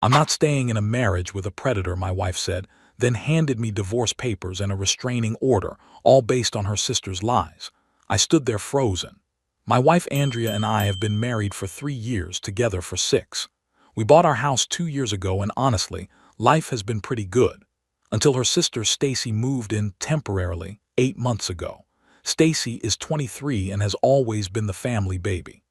"I'm not staying in a marriage with a predator," my wife said, then handed me divorce papers and a restraining order, all based on her sister's lies. I stood there frozen. My wife Andrea and I have been married for 3 years, together for 6. We bought our house 2 years ago, and honestly, life has been pretty good. Until her sister Stacy moved in temporarily 8 months ago. Stacy is 23 and has always been the family baby.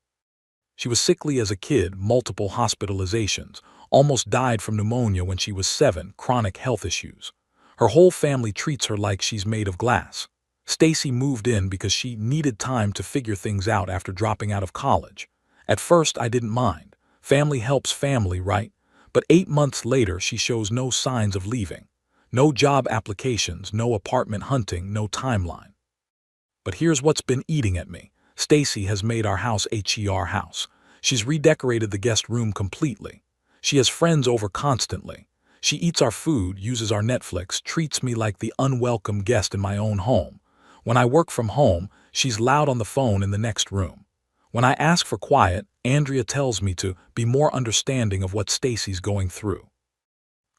She was sickly as a kid, multiple hospitalizations, almost died from pneumonia when she was 7, chronic health issues. Her whole family treats her like she's made of glass. Stacy moved in because she needed time to figure things out after dropping out of college. At first, I didn't mind. Family helps family, right? But 8 months later, she shows no signs of leaving. No job applications, no apartment hunting, no timeline. But here's what's been eating at me. Stacy has made our house her house. She's redecorated the guest room completely. She has friends over constantly. She eats our food, uses our Netflix, treats me like the unwelcome guest in my own home. When I work from home, she's loud on the phone in the next room. When I ask for quiet, Andrea tells me to be more understanding of what Stacy's going through.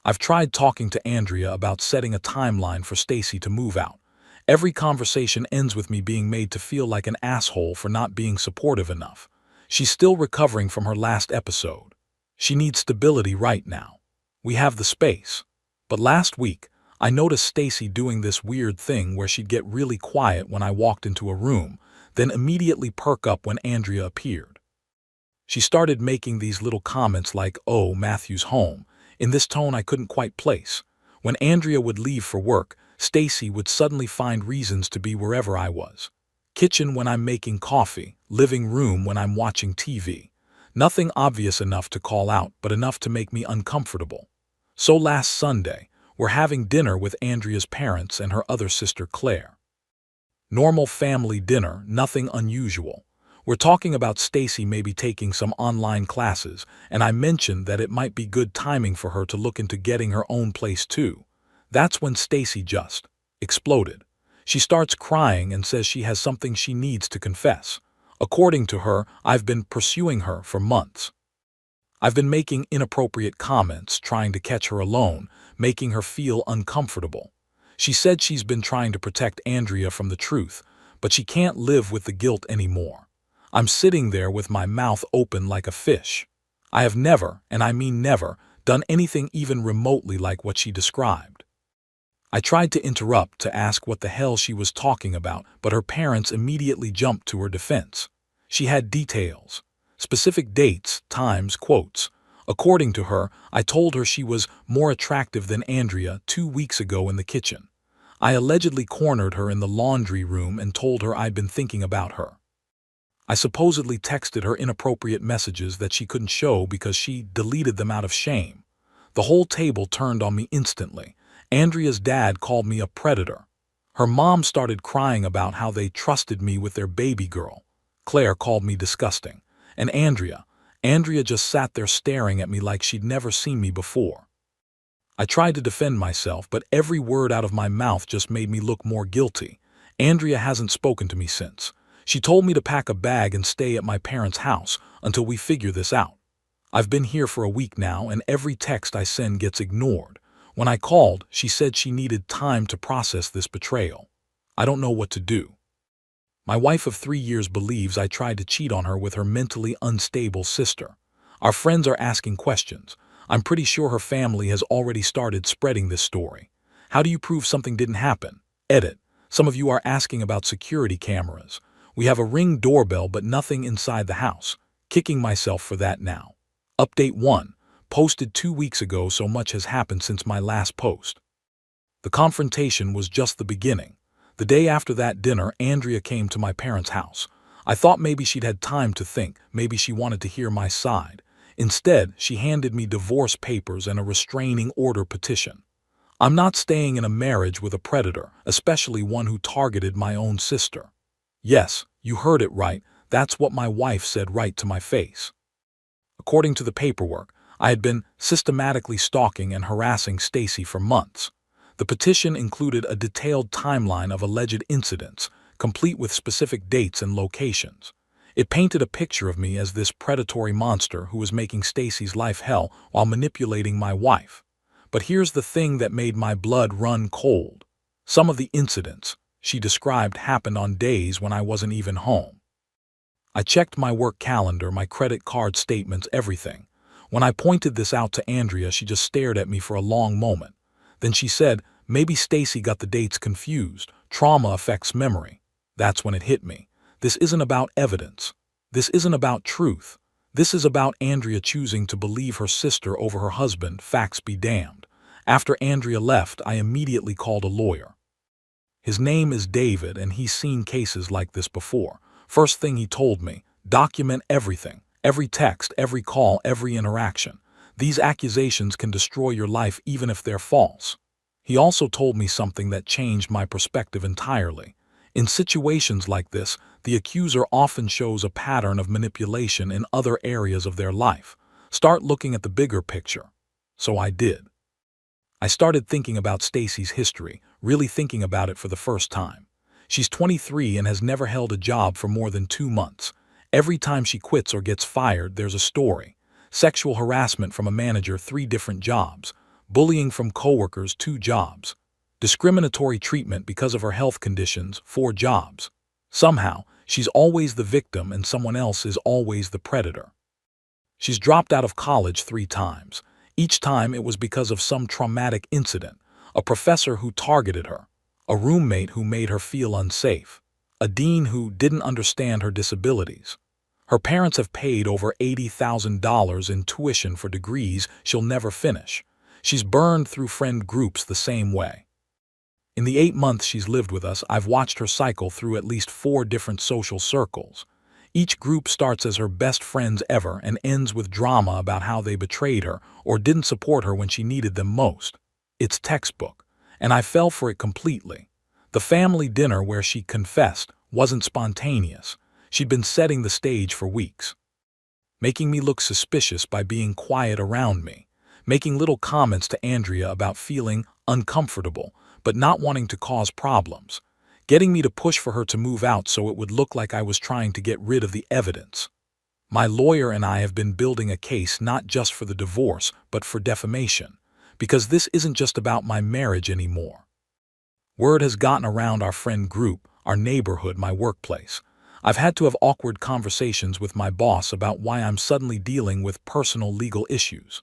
I've tried talking to Andrea about setting a timeline for Stacy to move out. Every conversation ends with me being made to feel like an asshole for not being supportive enough. She's still recovering from her last episode. She needs stability right now. We have the space. But last week, I noticed Stacy doing this weird thing where she'd get really quiet when I walked into a room, then immediately perk up when Andrea appeared. She started making these little comments like, "Oh, Matthew's home," in this tone I couldn't quite place. When Andrea would leave for work, Stacy would suddenly find reasons to be wherever I was. Kitchen when I'm making coffee, living room when I'm watching TV. Nothing obvious enough to call out, but enough to make me uncomfortable. So last Sunday, we're having dinner with Andrea's parents and her other sister Claire. Normal family dinner, nothing unusual. We're talking about Stacy maybe taking some online classes, and I mentioned that it might be good timing for her to look into getting her own place too. That's when Stacy just exploded. She starts crying and says she has something she needs to confess. According to her, I've been pursuing her for months. I've been making inappropriate comments, trying to catch her alone, making her feel uncomfortable. She said she's been trying to protect Andrea from the truth, but she can't live with the guilt anymore. I'm sitting there with my mouth open like a fish. I have never, and I mean never, done anything even remotely like what she described. I tried to interrupt to ask what the hell she was talking about, but her parents immediately jumped to her defense. She had details, specific dates, times, quotes. According to her, I told her she was more attractive than Andrea 2 weeks ago in the kitchen. I allegedly cornered her in the laundry room and told her I'd been thinking about her. I supposedly texted her inappropriate messages that she couldn't show because she deleted them out of shame. The whole table turned on me instantly. Andrea's dad called me a predator. Her mom started crying about how they trusted me with their baby girl. Claire called me disgusting. And Andrea just sat there staring at me like she'd never seen me before. I tried to defend myself, but every word out of my mouth just made me look more guilty. Andrea hasn't spoken to me since. She told me to pack a bag and stay at my parents' house until we figure this out. I've been here for a week now, and every text I send gets ignored. When I called, she said she needed time to process this betrayal. I don't know what to do. My wife of 3 years believes I tried to cheat on her with her mentally unstable sister. Our friends are asking questions. I'm pretty sure her family has already started spreading this story. How do you prove something didn't happen? Edit. Some of you are asking about security cameras. We have a Ring doorbell but nothing inside the house. Kicking myself for that now. Update 1. Posted 2 weeks ago, so much has happened since my last post. The confrontation was just the beginning. The day after that dinner, Andrea came to my parents' house. I thought maybe she'd had time to think, maybe she wanted to hear my side. Instead, she handed me divorce papers and a restraining order petition. I'm not staying in a marriage with a predator, especially one who targeted my own sister. Yes, you heard it right, that's what my wife said right to my face. According to the paperwork, I had been systematically stalking and harassing Stacy for months. The petition included a detailed timeline of alleged incidents, complete with specific dates and locations. It painted a picture of me as this predatory monster who was making Stacy's life hell while manipulating my wife. But here's the thing that made my blood run cold. Some of the incidents she described happened on days when I wasn't even home. I checked my work calendar, my credit card statements, everything. When I pointed this out to Andrea, she just stared at me for a long moment. Then she said, "Maybe Stacy got the dates confused. Trauma affects memory." That's when it hit me. This isn't about evidence. This isn't about truth. This is about Andrea choosing to believe her sister over her husband. Facts be damned. After Andrea left, I immediately called a lawyer. His name is David, and he's seen cases like this before. First thing he told me, document everything. Every text, every call, every interaction. These accusations can destroy your life even if they're false. He also told me something that changed my perspective entirely. In situations like this, the accuser often shows a pattern of manipulation in other areas of their life. Start looking at the bigger picture. So I did. I started thinking about Stacy's history, really thinking about it for the first time. She's 23 and has never held a job for more than 2 months. Every time she quits or gets fired, there's a story. Sexual harassment from a manager, 3 different jobs. Bullying from coworkers, 2 jobs. Discriminatory treatment because of her health conditions, 4 jobs. Somehow, she's always the victim and someone else is always the predator. She's dropped out of college 3 times. Each time it was because of some traumatic incident, a professor who targeted her, a roommate who made her feel unsafe, a dean who didn't understand her disabilities. Her parents have paid over $80,000 in tuition for degrees she'll never finish. She's burned through friend groups the same way. In the 8 months she's lived with us, I've watched her cycle through at least 4 different social circles. Each group starts as her best friends ever and ends with drama about how they betrayed her or didn't support her when she needed them most. It's textbook, and I fell for it completely. The family dinner where she confessed wasn't spontaneous. She'd been setting the stage for weeks, making me look suspicious by being quiet around me, making little comments to Andrea about feeling uncomfortable but not wanting to cause problems, getting me to push for her to move out so it would look like I was trying to get rid of the evidence. My lawyer and I have been building a case not just for the divorce but for defamation, because this isn't just about my marriage anymore. Word has gotten around our friend group, our neighborhood, my workplace. I've had to have awkward conversations with my boss about why I'm suddenly dealing with personal legal issues.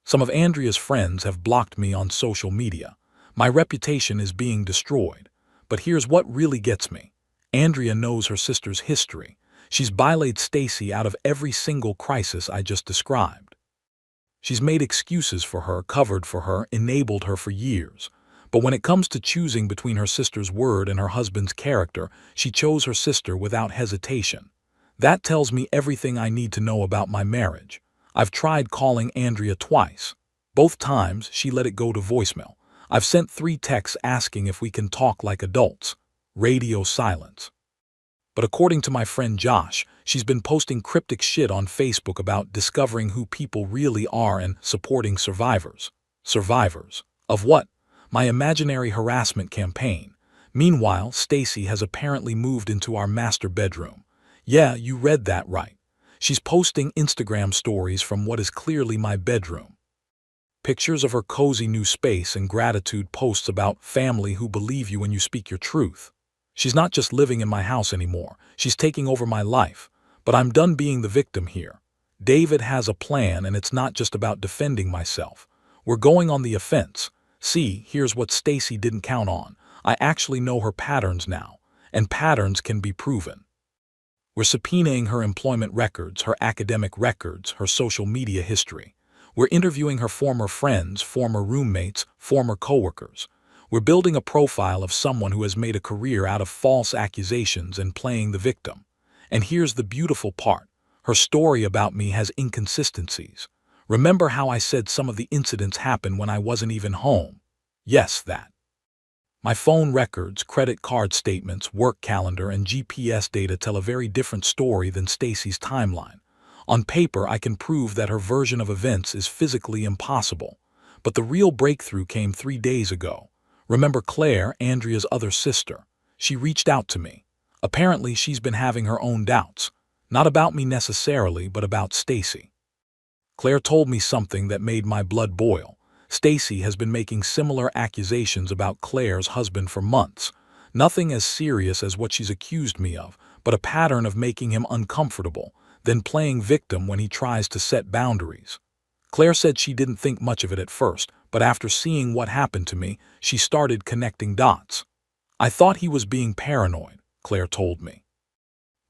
Some of Andrea's friends have blocked me on social media. My reputation is being destroyed. But here's what really gets me. Andrea knows her sister's history. She's bylaid Stacy out of every single crisis I just described. She's made excuses for her, covered for her, enabled her for years. But when it comes to choosing between her sister's word and her husband's character, she chose her sister without hesitation. That tells me everything I need to know about my marriage. I've tried calling Andrea twice. Both times, she let it go to voicemail. I've sent 3 texts asking if we can talk like adults. Radio silence. But according to my friend Josh, she's been posting cryptic shit on Facebook about discovering who people really are and supporting survivors. Survivors. Of what? My imaginary harassment campaign. Meanwhile, Stacy has apparently moved into our master bedroom. Yeah, you read that right. She's posting Instagram stories from what is clearly my bedroom. Pictures of her cozy new space and gratitude posts about family who believe you when you speak your truth. She's not just living in my house anymore. She's taking over my life. But I'm done being the victim here. David has a plan, and it's not just about defending myself. We're going on the offense. See, here's what Stacy didn't count on. I actually know her patterns now, and patterns can be proven. We're subpoenaing her employment records, her academic records, her social media history. We're interviewing her former friends, former roommates, former coworkers. We're building a profile of someone who has made a career out of false accusations and playing the victim. And here's the beautiful part. Her story about me has inconsistencies. Remember how I said some of the incidents happened when I wasn't even home? Yes, that. My phone records, credit card statements, work calendar, and GPS data tell a very different story than Stacy's timeline. On paper, I can prove that her version of events is physically impossible. But the real breakthrough came 3 days ago. Remember Claire, Andrea's other sister? She reached out to me. Apparently, she's been having her own doubts. Not about me necessarily, but about Stacy. Claire told me something that made my blood boil. Stacy has been making similar accusations about Claire's husband for months. Nothing as serious as what she's accused me of, but a pattern of making him uncomfortable, then playing victim when he tries to set boundaries. Claire said she didn't think much of it at first, but after seeing what happened to me, she started connecting dots. I thought he was being paranoid, Claire told me.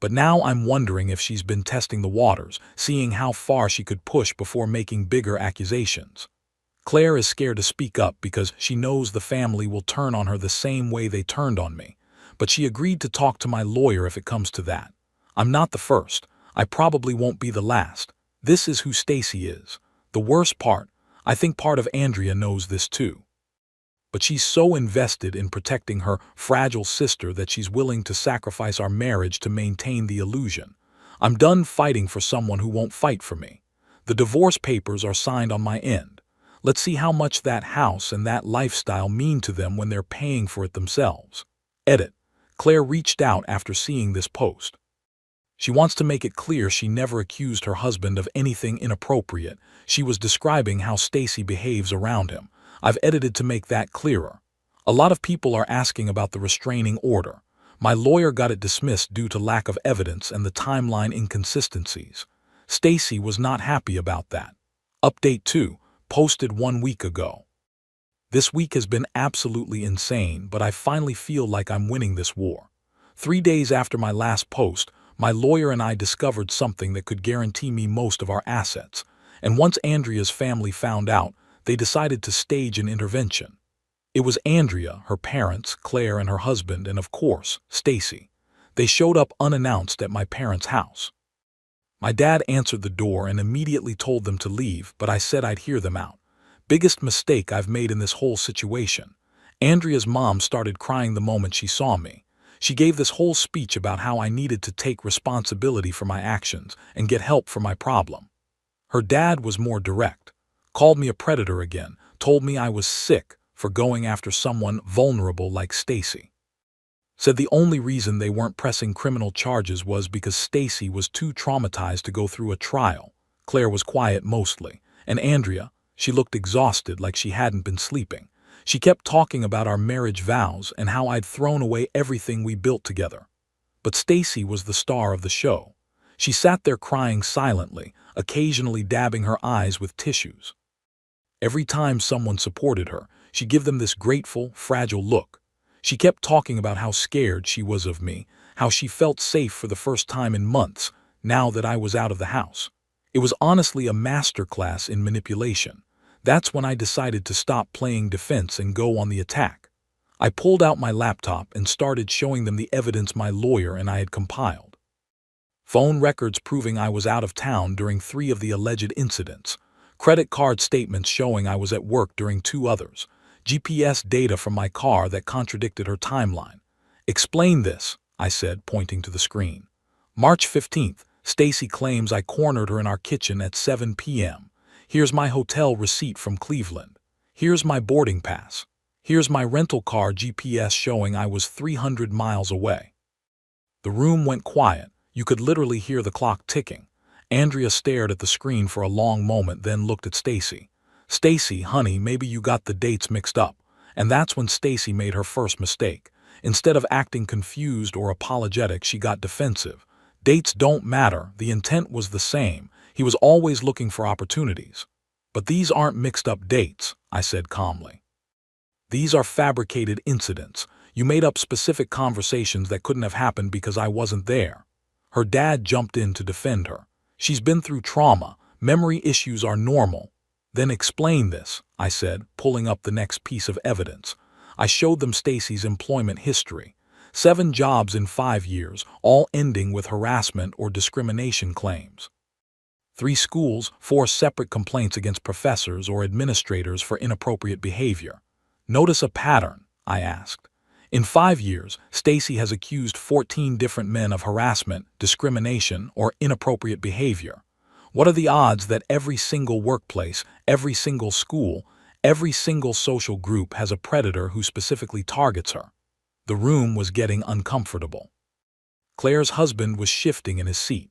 But now I'm wondering if she's been testing the waters, seeing how far she could push before making bigger accusations. Claire is scared to speak up because she knows the family will turn on her the same way they turned on me, but she agreed to talk to my lawyer if it comes to that. I'm not the first. I probably won't be the last. This is who Stacy is. The worst part, I think part of Andrea knows this too. But she's so invested in protecting her fragile sister that she's willing to sacrifice our marriage to maintain the illusion. I'm done fighting for someone who won't fight for me. The divorce papers are signed on my end. Let's see how much that house and that lifestyle mean to them when they're paying for it themselves. Edit. Claire reached out after seeing this post. She wants to make it clear she never accused her husband of anything inappropriate. She was describing how Stacy behaves around him. I've edited to make that clearer. A lot of people are asking about the restraining order. My lawyer got it dismissed due to lack of evidence and the timeline inconsistencies. Stacy was not happy about that. Update 2, posted 1 week ago. This week has been absolutely insane, but I finally feel like I'm winning this war. 3 days after my last post, my lawyer and I discovered something that could guarantee me most of our assets. And once Andrea's family found out, they decided to stage an intervention. It was Andrea, her parents, Claire and her husband, and of course, Stacy. They showed up unannounced at my parents' house. My dad answered the door and immediately told them to leave, but I said I'd hear them out. Biggest mistake I've made in this whole situation. Andrea's mom started crying the moment she saw me. She gave this whole speech about how I needed to take responsibility for my actions and get help for my problem. Her dad was more direct. Called me a predator again, told me I was sick for going after someone vulnerable like Stacy. Said the only reason they weren't pressing criminal charges was because Stacy was too traumatized to go through a trial. Claire was quiet mostly, and Andrea, she looked exhausted like she hadn't been sleeping. She kept talking about our marriage vows and how I'd thrown away everything we built together. But Stacy was the star of the show. She sat there crying silently, occasionally dabbing her eyes with tissues. Every time someone supported her, she'd give them this grateful, fragile look. She kept talking about how scared she was of me, how she felt safe for the first time in months, now that I was out of the house. It was honestly a masterclass in manipulation. That's when I decided to stop playing defense and go on the attack. I pulled out my laptop and started showing them the evidence my lawyer and I had compiled. Phone records proving I was out of town during 3 of the alleged incidents. Credit card statements showing I was at work during 2 others. GPS data from my car that contradicted her timeline. Explain this, I said, pointing to the screen. March 15th, Stacy claims I cornered her in our kitchen at 7 p.m. Here's my hotel receipt from Cleveland. Here's my boarding pass. Here's my rental car GPS showing I was 300 miles away. The room went quiet. You could literally hear the clock ticking. Andrea stared at the screen for a long moment, then looked at Stacy. Stacy, honey, maybe you got the dates mixed up. And that's when Stacy made her first mistake. Instead of acting confused or apologetic, she got defensive. Dates don't matter. The intent was the same. He was always looking for opportunities. But these aren't mixed up dates, I said calmly. These are fabricated incidents. You made up specific conversations that couldn't have happened because I wasn't there. Her dad jumped in to defend her. She's been through trauma. Memory issues are normal. Then explain this, I said, pulling up the next piece of evidence. I showed them Stacy's employment history. 7 jobs in 5 years, all ending with harassment or discrimination claims. 3 schools, 4 separate complaints against professors or administrators for inappropriate behavior. Notice a pattern, I asked. In 5 years, Stacy has accused 14 different men of harassment, discrimination, or inappropriate behavior. What are the odds that every single workplace, every single school, every single social group has a predator who specifically targets her? The room was getting uncomfortable. Claire's husband was shifting in his seat.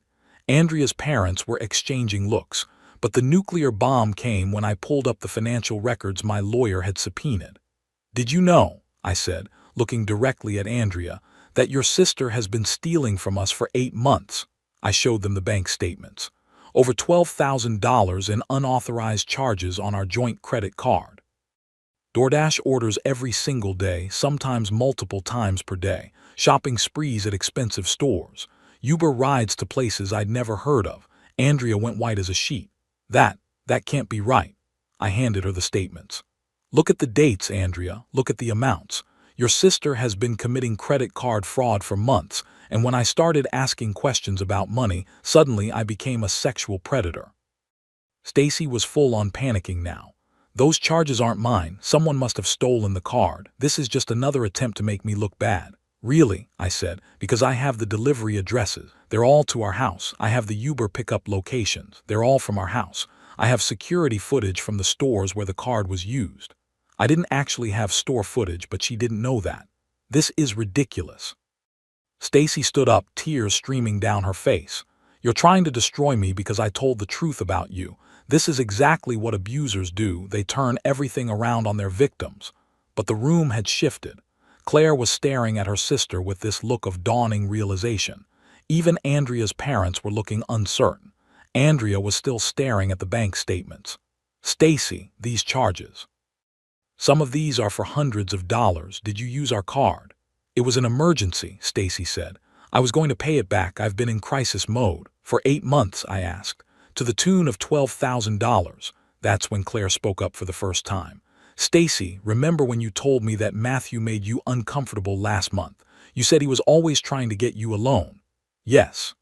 Andrea's parents were exchanging looks, but the nuclear bomb came when I pulled up the financial records my lawyer had subpoenaed. "Did you know," I said, looking directly at Andrea, "that your sister has been stealing from us for 8 months?" I showed them the bank statements. Over $12,000 in unauthorized charges on our joint credit card. DoorDash orders every single day, sometimes multiple times per day, shopping sprees at expensive stores, Uber rides to places I'd never heard of. Andrea went white as a sheet. That can't be right." I handed her the statements. "Look at the dates, Andrea. Look at the amounts. Your sister has been committing credit card fraud for months, and when I started asking questions about money, suddenly I became a sexual predator." Stacy was full on panicking now. "Those charges aren't mine. Someone must have stolen the card. This is just another attempt to make me look bad." "Really?" I said, "because I have the delivery addresses. They're all to our house. I have the Uber pickup locations. They're all from our house. I have security footage from the stores where the card was used." I didn't actually have store footage, but she didn't know that. "This is ridiculous." Stacy stood up, tears streaming down her face. "You're trying to destroy me because I told the truth about you. This is exactly what abusers do. They turn everything around on their victims." But the room had shifted. Claire was staring at her sister with this look of dawning realization. Even Andrea's parents were looking uncertain. Andrea was still staring at the bank statements. "Stacy, these charges. Some of these are for hundreds of dollars. Did you use our card?" "It was an emergency," Stacy said. "I was going to pay it back. I've been in crisis mode." "For 8 months, I asked. "To the tune of $12,000. That's when Claire spoke up for the first time. "Stacy, remember when you told me that Matthew made you uncomfortable last month? You said he was always trying to get you alone." "Yes,"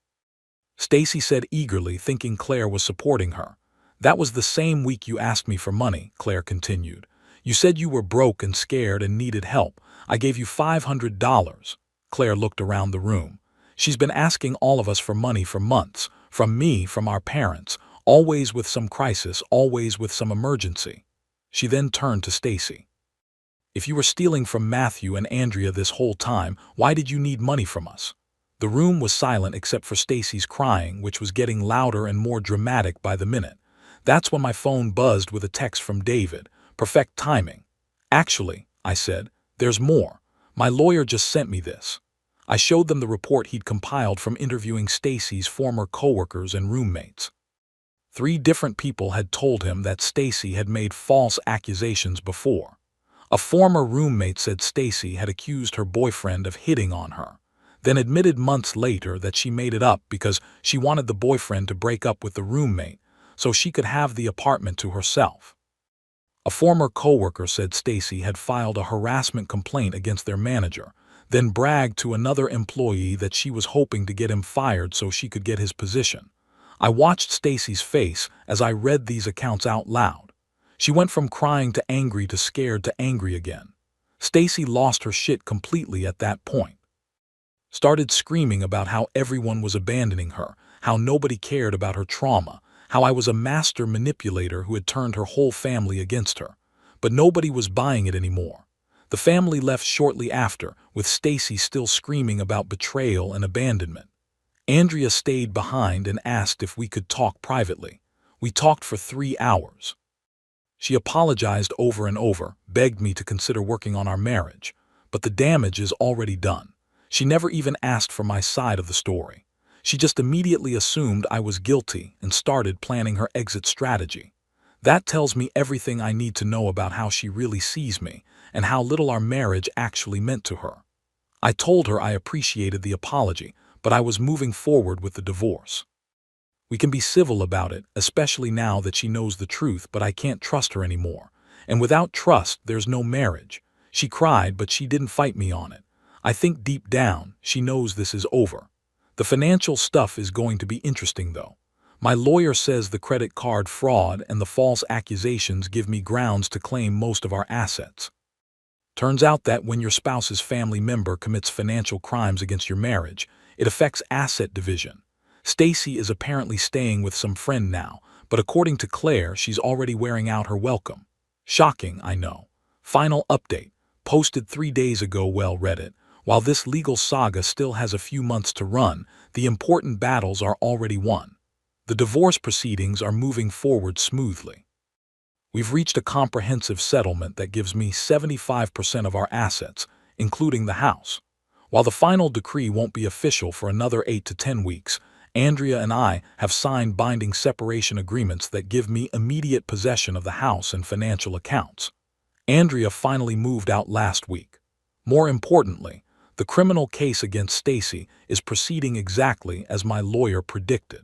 Stacy said eagerly, thinking Claire was supporting her. "That was the same week you asked me for money," Claire continued. "You said you were broke and scared and needed help. I gave you $500. Claire looked around the room. "She's been asking all of us for money for months. From me, from our parents. Always with some crisis, always with some emergency." She then turned to Stacy. "If you were stealing from Matthew and Andrea this whole time, why did you need money from us?" The room was silent except for Stacy's crying, which was getting louder and more dramatic by the minute. That's when my phone buzzed with a text from David. Perfect timing. "Actually," I said, "there's more. My lawyer just sent me this." I showed them the report he'd compiled from interviewing Stacy's former coworkers and roommates. 3 different people had told him that Stacy had made false accusations before. A former roommate said Stacy had accused her boyfriend of hitting on her, then admitted months later that she made it up because she wanted the boyfriend to break up with the roommate so she could have the apartment to herself. A former coworker said Stacy had filed a harassment complaint against their manager, then bragged to another employee that she was hoping to get him fired so she could get his position. I watched Stacy's face as I read these accounts out loud. She went from crying to scared to angry again. Stacy lost her shit completely at that point. Started screaming about how everyone was abandoning her, how nobody cared about her trauma, how I was a master manipulator who had turned her whole family against her. But nobody was buying it anymore. The family left shortly after, with Stacy still screaming about betrayal and abandonment. Andrea stayed behind and asked if we could talk privately. We talked for 3 hours. She apologized over and over, begged me to consider working on our marriage. But the damage is already done. She never even asked for my side of the story. She just immediately assumed I was guilty and started planning her exit strategy. That tells me everything I need to know about how she really sees me and how little our marriage actually meant to her. I told her I appreciated the apology, but I was moving forward with the divorce. We can be civil about it, especially now that she knows the truth, but I can't trust her anymore. And without trust, there's no marriage. She cried, but she didn't fight me on it. I think deep down, she knows this is over. The financial stuff is going to be interesting, though. My lawyer says the credit card fraud and the false accusations give me grounds to claim most of our assets. Turns out that when your spouse's family member commits financial crimes against your marriage, it affects asset division. Stacy is apparently staying with some friend now, but according to Claire, she's already wearing out her welcome. Shocking, I know. Final update. Posted 3 days ago. Well, Reddit. While this legal saga still has a few months to run, the important battles are already won. The divorce proceedings are moving forward smoothly. We've reached a comprehensive settlement that gives me 75% of our assets, including the house. While the final decree won't be official for another 8 to 10 weeks, Andrea and I have signed binding separation agreements that give me immediate possession of the house and financial accounts. Andrea finally moved out last week. More importantly, the criminal case against Stacy is proceeding exactly as my lawyer predicted.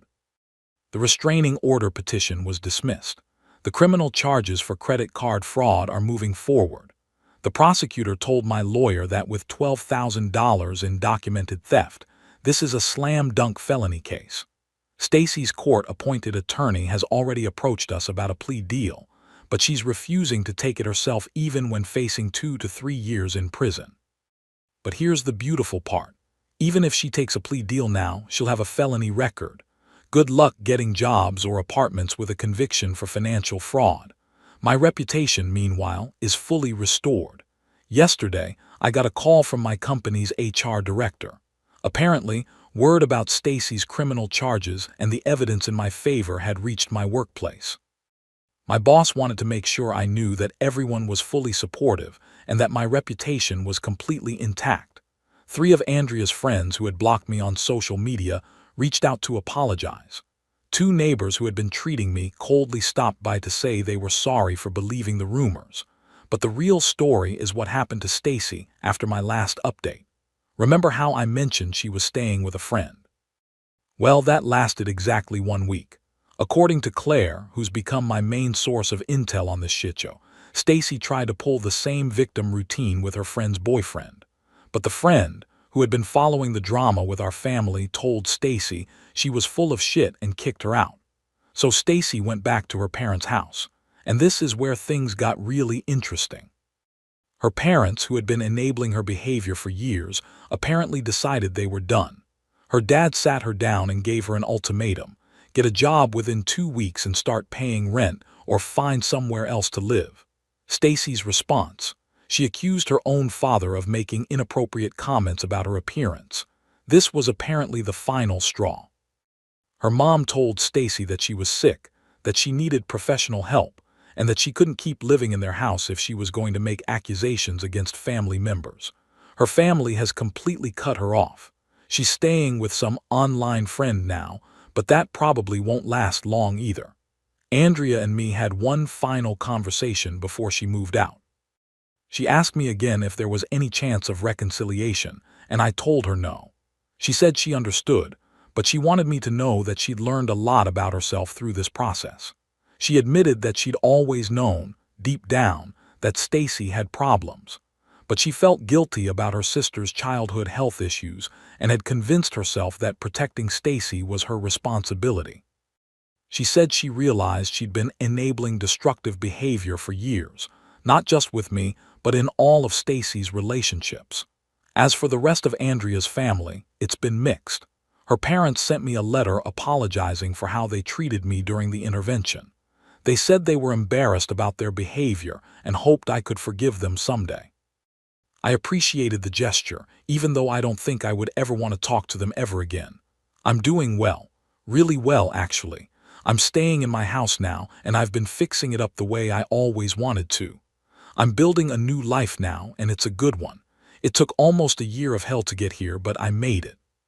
The restraining order petition was dismissed. The criminal charges for credit card fraud are moving forward. The prosecutor told my lawyer that with $12,000 in documented theft, this is a slam-dunk felony case. Stacy's court-appointed attorney has already approached us about a plea deal, but she's refusing to take it herself even when facing 2 to 3 years in prison. But here's the beautiful part. Even if she takes a plea deal now, she'll have a felony record. Good luck getting jobs or apartments with a conviction for financial fraud. My reputation, meanwhile, is fully restored. Yesterday, I got a call from my company's HR director. Apparently, word about Stacy's criminal charges and the evidence in my favor had reached my workplace. My boss wanted to make sure I knew that everyone was fully supportive and that my reputation was completely intact. 3 of Andrea's friends who had blocked me on social media reached out to apologize. 2 neighbors who had been treating me coldly stopped by to say they were sorry for believing the rumors. But the real story is what happened to Stacy after my last update. Remember how I mentioned she was staying with a friend? Well, that lasted exactly 1 week. According to Claire, who's become my main source of intel on this shitshow, Stacy tried to pull the same victim routine with her friend's boyfriend. But the friend, who had been following the drama with our family, told Stacy she was full of shit and kicked her out. So Stacy went back to her parents' house. And this is where things got really interesting. Her parents, who had been enabling her behavior for years, apparently decided they were done. Her dad sat her down and gave her an ultimatum: get a job within 2 weeks and start paying rent or find somewhere else to live. Stacy's response: she accused her own father of making inappropriate comments about her appearance. This was apparently the final straw. Her mom told Stacy that she was sick, that she needed professional help, and that she couldn't keep living in their house if she was going to make accusations against family members. Her family has completely cut her off. She's staying with some online friend now, but that probably won't last long either. Andrea and me had one final conversation before she moved out. She asked me again if there was any chance of reconciliation, and I told her no. She said she understood, but she wanted me to know that she'd learned a lot about herself through this process. She admitted that she'd always known, deep down, that Stacy had problems. But she felt guilty about her sister's childhood health issues and had convinced herself that protecting Stacy was her responsibility. She said she realized she'd been enabling destructive behavior for years, not just with me, but in all of Stacy's relationships. As for the rest of Andrea's family, it's been mixed. Her parents sent me a letter apologizing for how they treated me during the intervention. They said they were embarrassed about their behavior and hoped I could forgive them someday. I appreciated the gesture, even though I don't think I would ever want to talk to them ever again. I'm doing well, really well actually. I'm staying in my house now, and I've been fixing it up the way I always wanted to. I'm building a new life now, and it's a good one. It took almost a year of hell to get here, but I made it.